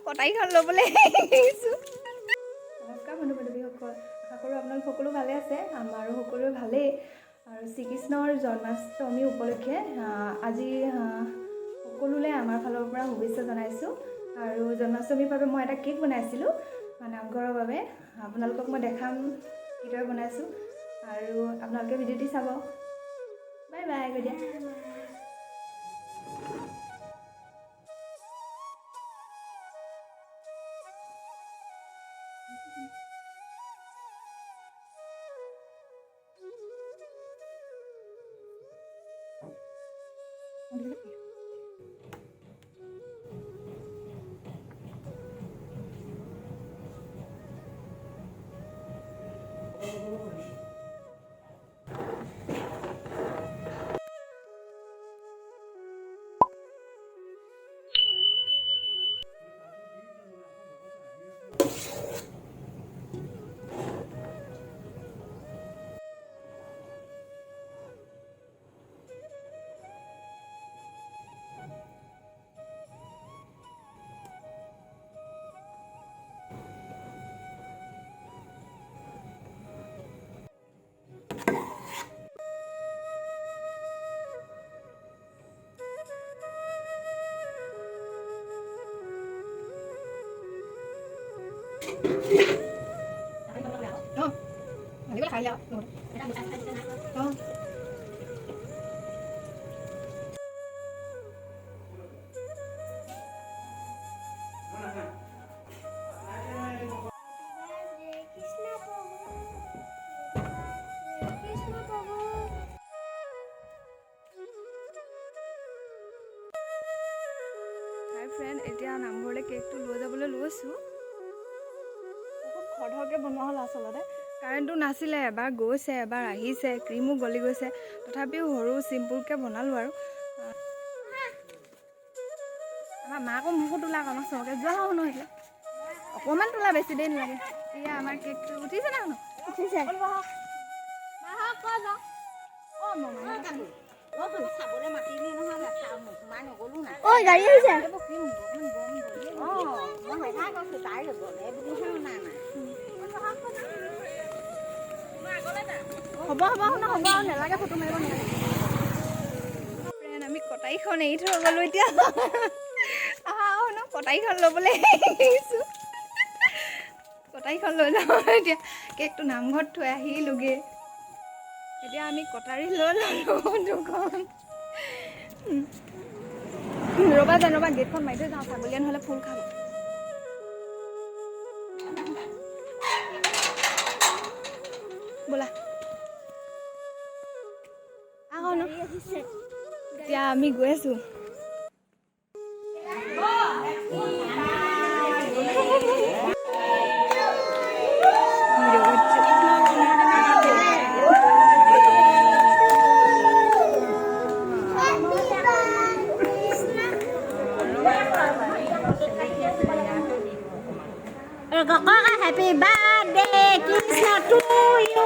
কটাৰীখন ল'বলৈ আহিছোঁ। নমস্কাৰ বন্ধু বান্ধৱীসকল, আশা কৰোঁ আপোনালোক সকলো ভালে আছে। আমাৰো সকলোৰে ভালেই। আৰু শ্ৰীকৃষ্ণৰ জন্মাষ্টমী উপলক্ষে আজি সকলোলৈ আমাৰ ফালৰ পৰা শুভেচ্ছা জনাইছোঁ। আৰু জন্মাষ্টমীৰ বাবে মই এটা কেক বনাইছিলোঁ নামঘৰৰ বাবে। আপোনালোকক মই দেখাম কিদৰে বনাইছোঁ, আৰু আপোনালোকে ভিডিঅ'টি চাব। বাই বাই, গৈ দিয়া। ফ্ৰেণ্ড, এতিয়া নামঘৰলৈ কেকটো লৈ যাবলৈ লৈছোঁ। বহুত খৰধৰকৈ বনোৱা হ'ল। আচলতে কাৰেণ্টটো নাছিলে, এবাৰ গৈছে এবাৰ আহিছে, ক্ৰীমো গলি গৈছে। তথাপিও সৰু চিম্পুলকৈ বনালোঁ। আৰু আমাৰ মাকো মোকো তোলা আকৌ চবকে যোৱা হ'ব নহয়, অকণমান তোলা, বেছি দেৰি নালাগে। এতিয়া আমাৰ কেকটো উঠিছে না? উঠিছে। গাড়ী আহিছে। হ'ব হ'ব হ'ব, নালাগে ফটো মাৰিব নালাগে। ফ্ৰেণ্ড, আমি কটাৰীখন এৰি থৈ গ'লোঁ। এতিয়া কটাৰীখন ল'বলৈ আহিছোঁ। কটাৰীখন লৈ যাওঁ। এতিয়া কেকটো নামঘৰত থৈ আহিলোগৈ। এতিয়া আমি কটাৰী লৈ ল'লোঁ দুখন। ৰ'বা গেটখন মাৰি থৈ যাওঁ, ছাগলীয়ে নহ'লে ফুল খাব। ব'লা। এতিয়া আমি গৈ আছোঁ। Happy birthday, Krishna to you.